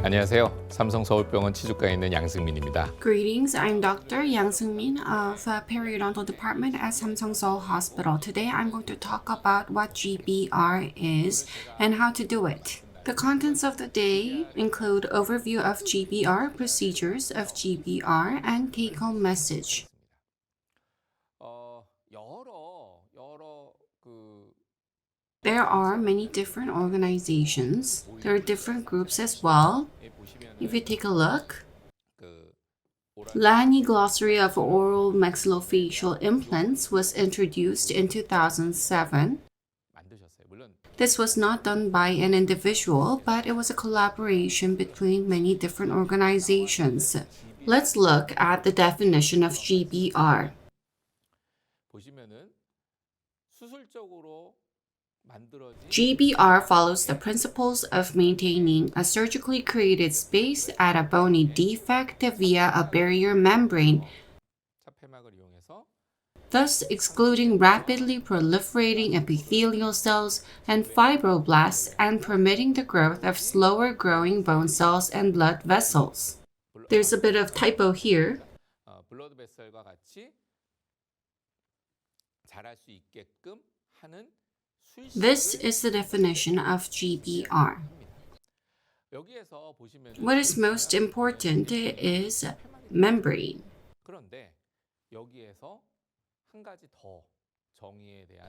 안녕하세요. 삼성서울병원 치주과에 있는 양승민입니다. Greetings, I'm Dr. Yang Seung-min of Periodontal Department at Samsung Seoul Hospital. Today I'm going to talk about what GBR is and how to do it. The contents of the day include overview of GBR, procedures of GBR, and take-home message. There are many different organizations. There are different groups as well. If you take a look, Lani Glossary of Oral Maxillofacial Implants was introduced in 2007. This was not done by an individual, but it was a collaboration between many different organizations. Let's look at the definition of GBR. GBR follows the principles of maintaining a surgically created space at a bony defect via a barrier membrane, thus excluding rapidly proliferating epithelial cells and fibroblasts and permitting the growth of slower growing bone cells and blood vessels. There's a bit of typo here. This is the definition of GBR. What is most important is membrane.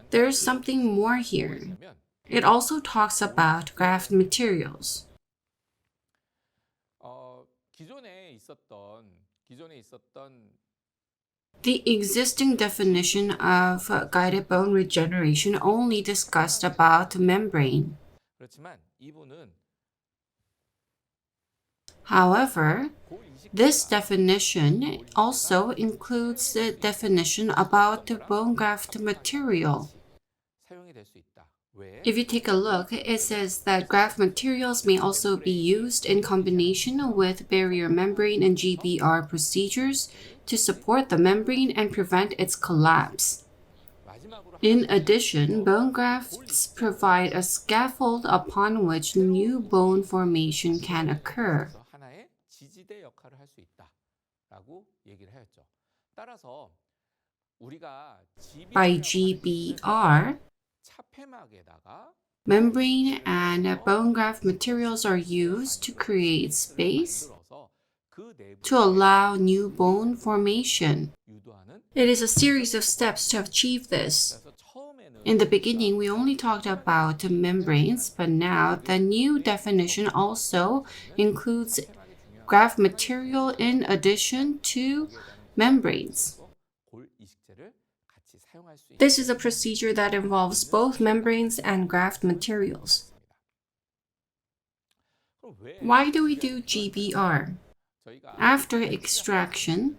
There's something more here. It also talks about graft materials. The existing definition of guided bone regeneration only discussed about membrane. However, this definition also includes the definition about the bone graft material. If you take a look, it says that graft materials may also be used in combination with barrier membrane and GBR procedures to support the membrane and prevent its collapse. In addition, bone grafts provide a scaffold upon which new bone formation can occur. By GBR, membrane and bone graft materials are used to create space to allow new bone formation. It is a series of steps to achieve this. In the beginning, we only talked about membranes, but now the new definition also includes graft material in addition to membranes. This is a procedure that involves both membranes and graft materials. Why do we do GBR? After extraction,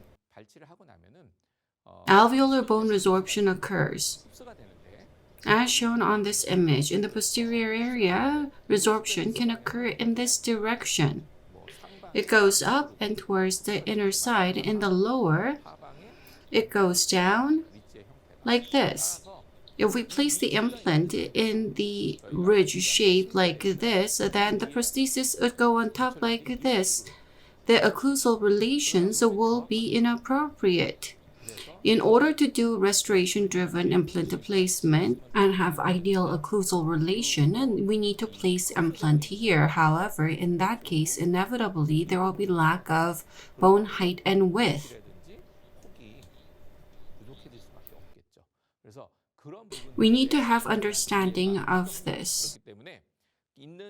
alveolar bone resorption occurs. As shown on this image, in the posterior area, resorption can occur in this direction. It goes up and towards the inner side. In the lower, it goes down like this. If we place the implant in the ridge shape like this, then the prosthesis would go on top like this. The occlusal relations will be inappropriate. In order to do restoration-driven implant placement and have ideal occlusal relation, we need to place implant here. However, in that case, inevitably, there will be lack of bone height and width. We need to have understanding of this.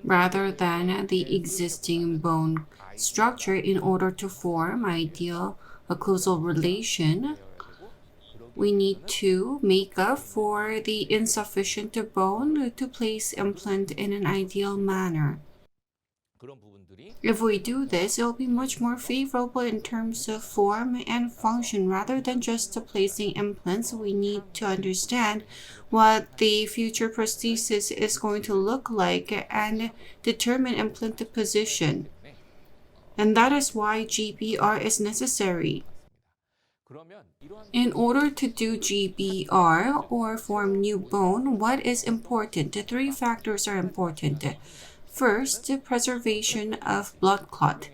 Rather than the existing bone structure, in order to form ideal occlusal relation, we need to make up for the insufficient bone to place implant in an ideal manner. If we do this, it will be much more favorable in terms of form and function. Rather than just placing implants, we need to understand what the future prosthesis is going to look like and determine implant position. And that is why GBR is necessary. In order to do GBR or form new bone, what is important? The three factors are important. First, preservation of blood clot.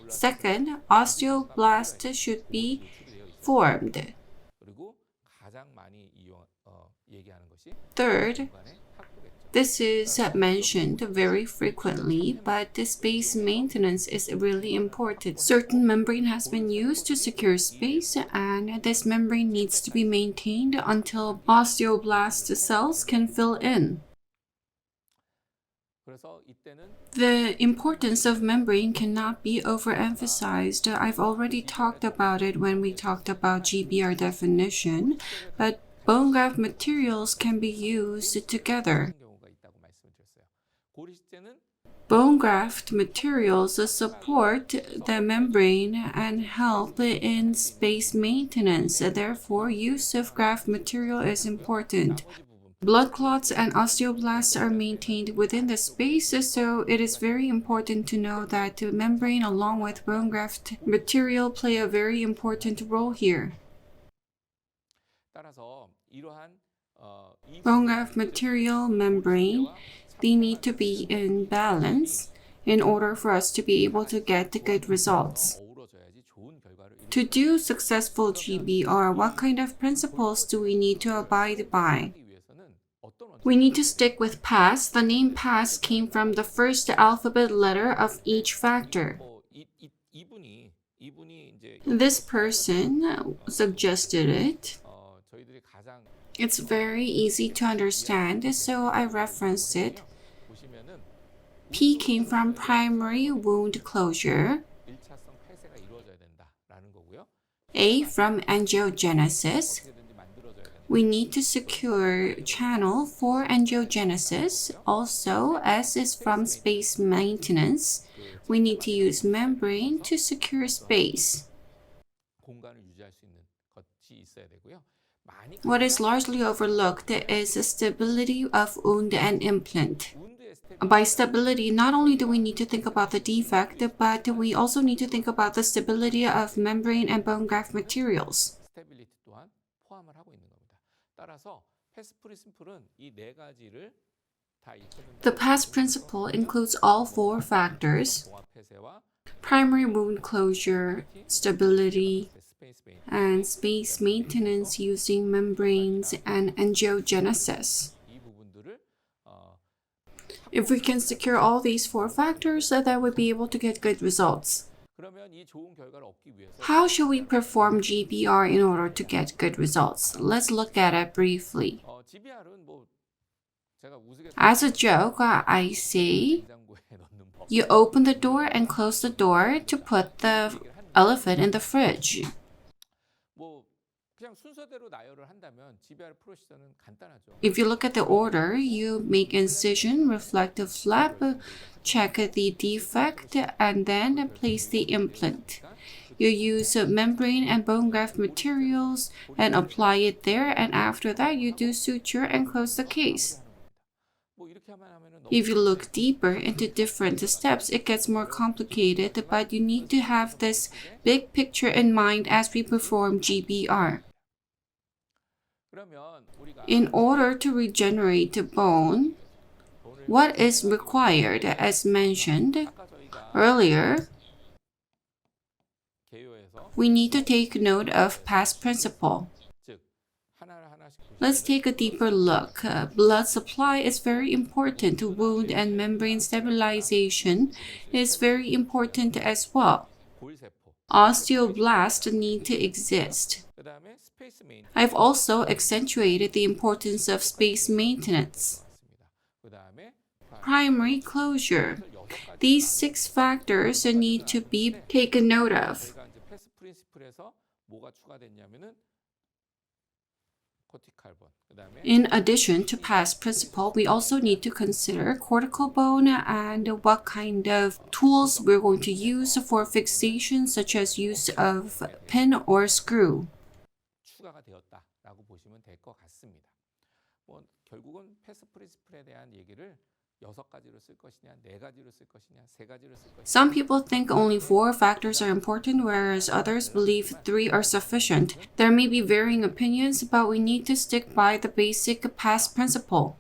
Second, osteoblast should be formed. Third, this is mentioned very frequently, but the space maintenance is really important. Certain membrane has been used to secure space, and this membrane needs to be maintained until osteoblast cells can fill in. The importance of membrane cannot be overemphasized. I've already talked about it when we talked about GBR definition, but bone graft materials can be used together. Bone graft materials support the membrane and help in space maintenance. Therefore, use of graft material is important. Blood clots and osteoblasts are maintained within the space, so it is very important to know that the membrane along with bone graft material play a very important role here. Bone graft material, membrane, they need to be in balance in order for us to be able to get the good results. To do successful GBR, what kind of principles do we need to abide by? We need to stick with PASS. The name PASS came from the first alphabet letter of each factor. This person suggested it. It's very easy to understand, so I referenced it. P came from primary wound closure. A from angiogenesis. We need to secure channel for angiogenesis. Also, S is from space maintenance. We need to use membrane to secure space. What is largely overlooked is the stability of wound and implant. By stability, not only do we need to think about the defect, but we also need to think about the stability of membrane and bone graft materials. The PASS principle includes all four factors: primary wound closure, stability, and space maintenance using membranes and angiogenesis. If we can secure all these four factors, then we'll be able to get good results. How should we perform GBR in order to get good results? Let's look at it briefly. As a joke, I say you open the door and close the door to put the elephant in the fridge. If you look at the order, you make incision, reflective flap, check the defect, and then place the implant. You use membrane and bone graft materials and apply it there, and after that you do suture and close the case. If you look deeper into different steps, it gets more complicated, but you need to have this big picture in mind as we perform GBR. In order to regenerate the bone, what is required? As mentioned earlier, we need to take note of PASS principle. Let's take a deeper look. Blood supply is very important. Wound and membrane stabilization is very important as well. Osteoblasts need to exist. I've also accentuated the importance of space maintenance. Primary closure. These 6 factors need to be taken note of. In addition to PASS principle, we also need to consider cortical bone and what kind of tools we're going to use for fixation, such as use of pin or screw. Some people think only 4 factors are important, whereas others believe 3 are sufficient. There may be varying opinions, but we need to stick by the basic PASS principle.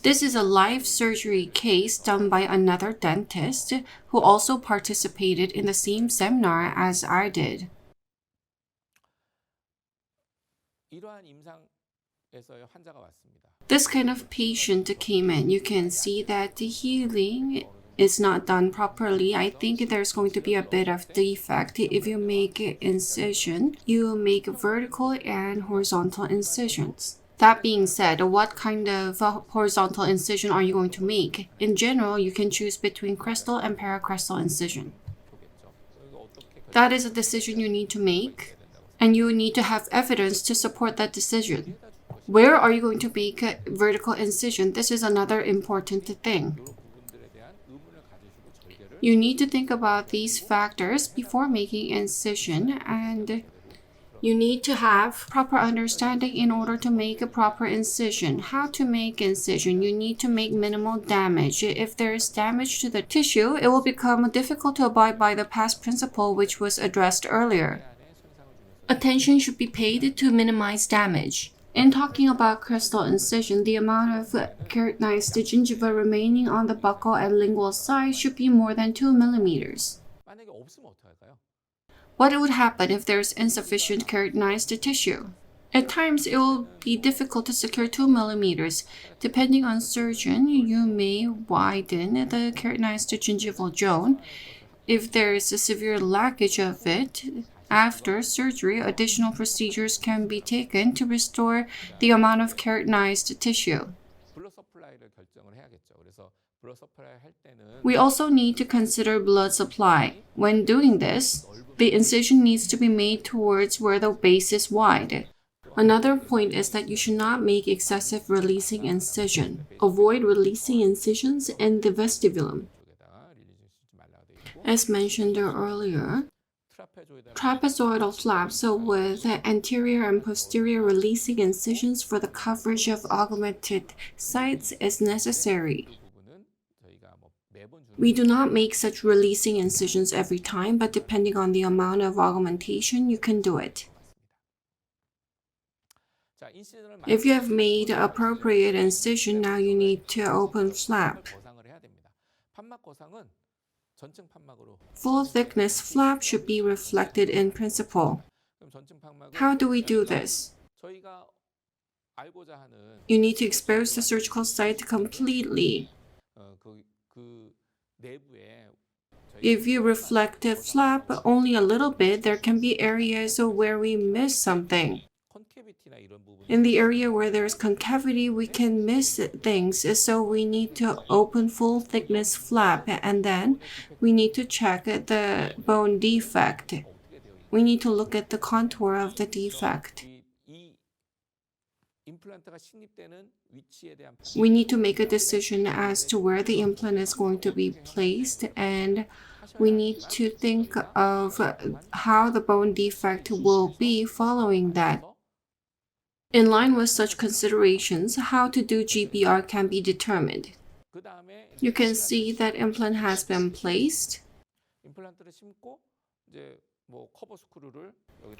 This is a live surgery case done by another dentist who also participated in the same seminar as I did. This kind of patient came in. You can see that the healing is not done properly. I think there's going to be a bit of defect. If you make incision, you make vertical and horizontal incisions. That being said, what kind of horizontal incision are you going to make? In general, you can choose between crestal and paracrestal incision. That is a decision you need to make, and you need to have evidence to support that decision. Where are you going to make a vertical incision? This is another important thing. You need to think about these factors before making incision, and you need to have proper understanding in order to make a proper incision. How to make incision? You need to make minimal damage. If there is damage to the tissue, it will become difficult to abide by the past principle which was addressed earlier. Attention should be paid to minimize damage. In talking about crestal incision, the amount of keratinized gingiva remaining on the buccal and lingual side should be more than 2 millimeters. What would happen if there is insufficient keratinized tissue? At times, it will be difficult to secure 2 millimeters. Depending on surgeon, you may widen the keratinized gingival zone. If there is a severe lackage of it, after surgery, additional procedures can be taken to restore the amount of keratinized tissue. We also need to consider blood supply. When doing this, the incision needs to be made towards where the base is wide. Another point is that you should not make excessive releasing incision. Avoid releasing incisions in the vestibulum. As mentioned earlier, trapezoidal flaps with anterior and posterior releasing incisions for the coverage of augmented sites is necessary. We do not make such releasing incisions every time, but depending on the amount of augmentation, you can do it. If you have made appropriate incision, now you need to open flap. Full thickness flap should be reflected in principle. How do we do this? You need to expose the surgical site completely. If you reflect the flap only a little bit, there can be areas where we miss something. In the area where there is concavity, we can miss things, so we need to open full thickness flap, and then we need to check the bone defect. We need to look at the contour of the defect. We need to make a decision as to where the implant is going to be placed, and we need to think of how the bone defect will be following that. In line with such considerations, how to do GBR can be determined. You can see that implant has been placed,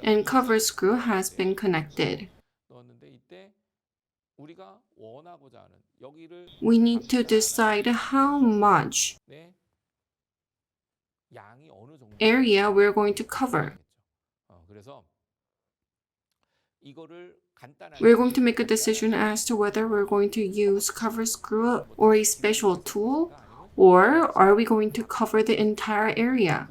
and cover screw has been connected. We need to decide how much area we're going to cover. We're going to make a decision as to whether we're going to use cover screw or a special tool, or are we going to cover the entire area.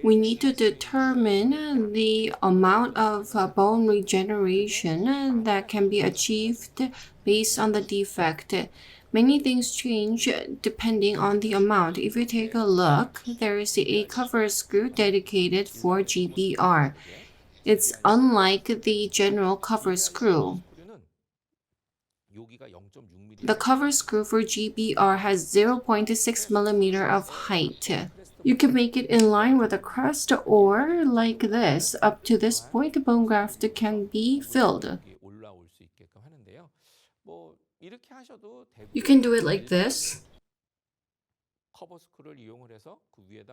We need to determine the amount of bone regeneration that can be achieved based on the defect. Many things change depending on the amount. If you take a look, there is a cover screw dedicated for GBR. It's unlike the general cover screw. The cover screw for GBR has 0.6 millimeter of height. You can make it in line with a crest, or like this. Up to this point, the bone graft can be filled. You can do it like this.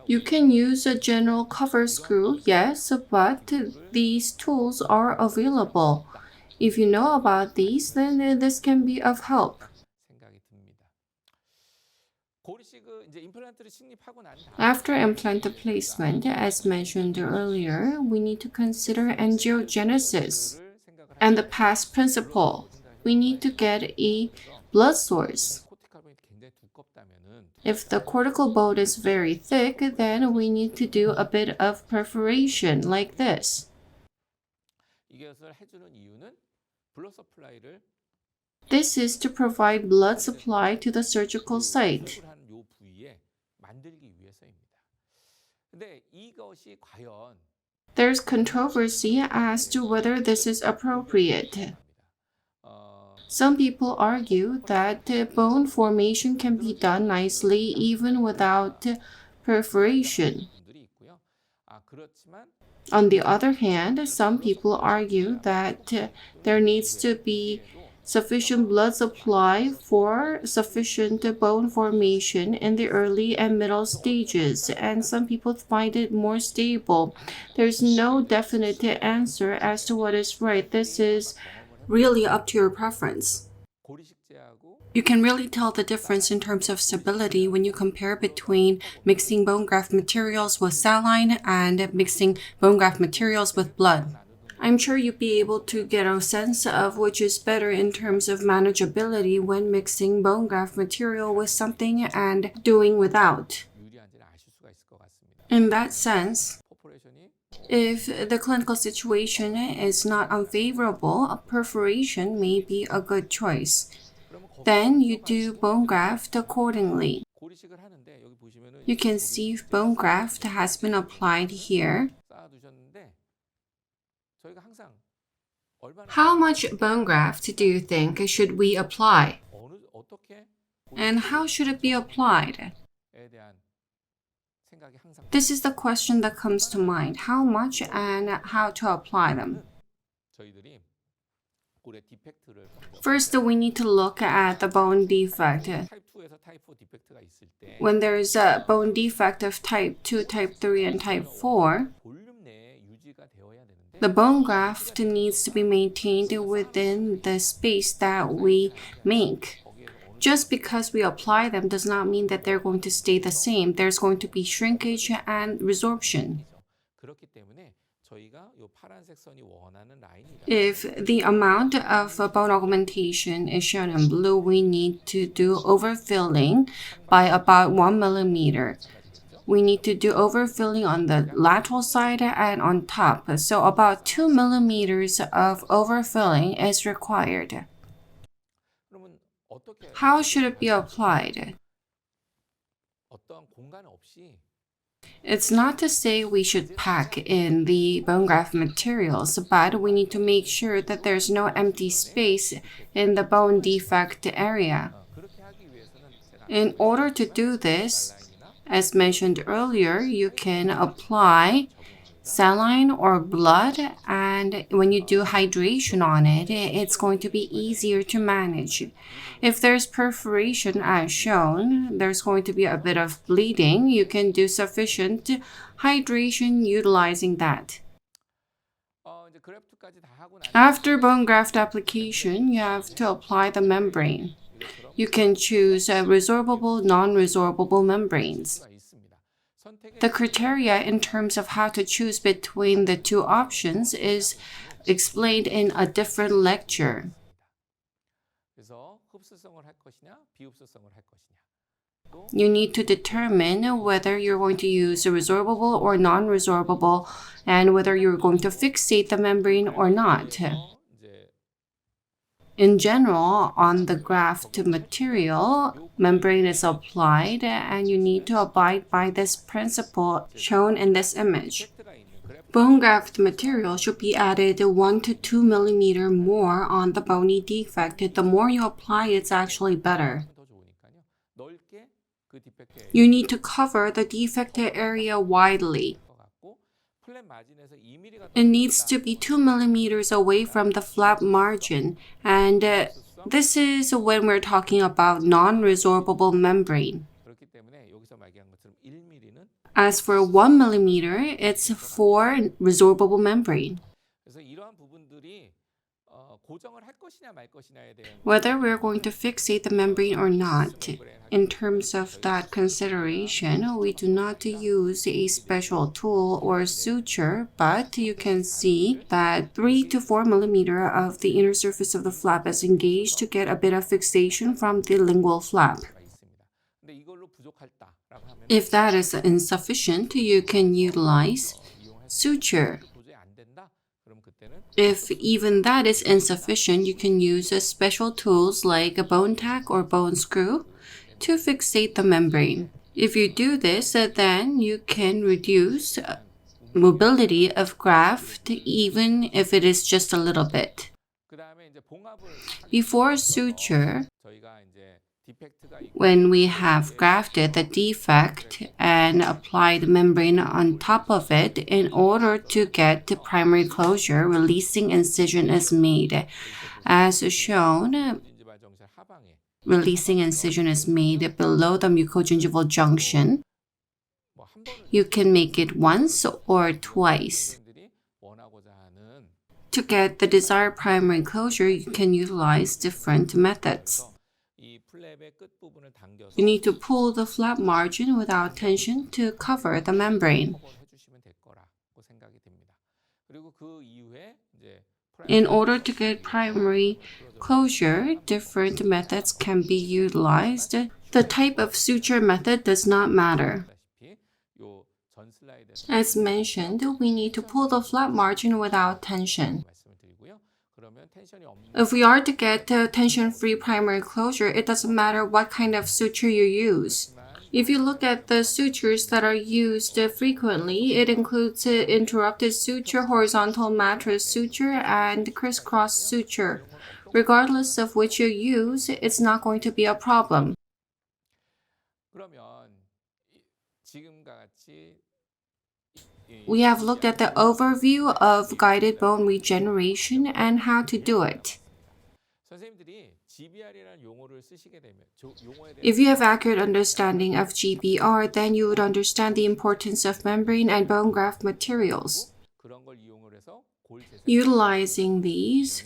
You can use a general cover screw, yes, but these tools are available. If you know about these, then this can be of help. After implant placement, as mentioned earlier, we need to consider angiogenesis and the past principle. We need to get a blood source. If the cortical bone is very thick, then we need to do a bit of perforation like this. This is to provide blood supply to the surgical site. There's controversy as to whether this is appropriate. Some people argue that bone formation can be done nicely even without perforation. On the other hand, some people argue that there needs to be sufficient blood supply for sufficient bone formation in the early and middle stages, and some people find it more stable. There's no definite answer as to what is right. This is really up to your preference. You can really tell the difference in terms of stability when you compare between mixing bone graft materials with saline and mixing bone graft materials with blood. I'm sure you'll be able to get a sense of which is better in terms of manageability when mixing bone graft material with something and doing without. In that sense, if the clinical situation is not unfavorable, a perforation may be a good choice. Then you do bone graft accordingly. You can see bone graft has been applied here. How much bone graft do you think should we apply? And how should it be applied? This is the question that comes to mind. How much and how to apply them? First, we need to look at the bone defect. When there is a bone defect of type 2, type 3, and type 4, the bone graft needs to be maintained within the space that we make. Just because we apply them does not mean that they're going to stay the same. There's going to be shrinkage and resorption. If the amount of bone augmentation is shown in blue, we need to do overfilling by about 1 millimeter. We need to do overfilling on the lateral side and on top. So about 2 millimeters of overfilling is required. How should it be applied? It's not to say we should pack in the bone graft materials, but we need to make sure that there's no empty space in the bone defect area. In order to do this, as mentioned earlier, you can apply saline or blood, and when you do hydration on it, it's going to be easier to manage. If there's perforation as shown, there's going to be a bit of bleeding. You can do sufficient hydration utilizing that. After bone graft application, you have to apply the membrane. You can choose resorbable, non-resorbable membranes. The criteria in terms of how to choose between the two options is explained in a different lecture. You need to determine whether you're going to use a resorbable or non-resorbable and whether you're going to fixate the membrane or not. In general, on the graft material, membrane is applied and you need to abide by this principle shown in this image. Bone graft material should be added 1 to 2 millimeter more on the bony defect. The more you apply, it's actually better. You need to cover the defected area widely. It needs to be 2 millimeters away from the flap margin, and this is when we're talking about non-resorbable membrane. As for 1 millimeter, it's for resorbable membrane. Whether we're going to fixate the membrane or not, in terms of that consideration, we do not use a special tool or suture, but you can see that 3 to 4 millimeter of the inner surface of the flap is engaged to get a bit of fixation from the lingual flap. If that is insufficient, you can utilize suture. If even that is insufficient, you can use special tools like a bone tack or bone screw to fixate the membrane. If you do this, then you can reduce mobility of graft even if it is just a little bit. Before suture, when we have grafted the defect and applied the membrane on top of it, in order to get the primary closure, releasing incision is made. As shown, releasing incision is made below the mucogingival junction. You can make it once or twice. To get the desired primary closure, you can utilize different methods. You need to pull the flap margin without tension to cover the membrane. In order to get primary closure, different methods can be utilized. The type of suture method does not matter. As mentioned, we need to pull the flap margin without tension. If we are to get a tension-free primary closure, it doesn't matter what kind of suture you use. If you look at the sutures that are used frequently, it includes interrupted suture, horizontal mattress suture, and crisscross suture. Regardless of which you use, it's not going to be a problem. We have looked at the overview of guided bone regeneration and how to do it. If you have accurate understanding of GBR, then you would understand the importance of membrane and bone graft materials. Utilizing these,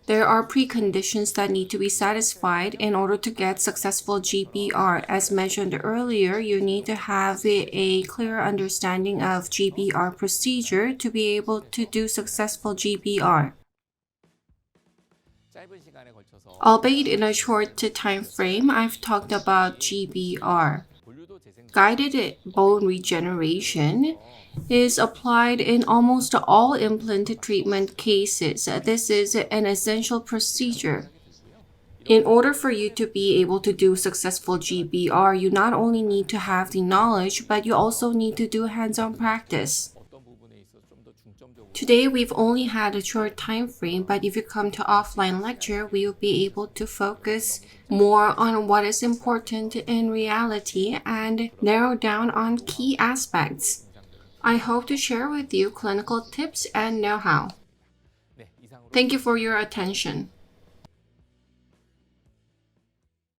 there are preconditions that need to be satisfied in order to get successful GBR. As mentioned earlier, you need to have a clear understanding of GBR procedure to be able to do successful GBR. Albeit in a short time frame, I've talked about GBR. Guided bone regeneration is applied in almost all implant treatment cases. This is an essential procedure. In order for you to be able to do successful GBR, you not only need to have the knowledge, but you also need to do hands-on practice. Today, we've only had a short time frame, but if you come to offline lecture, we will be able to focus more on what is important in reality and narrow down on key aspects. I hope to share with you clinical tips and know-how. Thank you for your attention.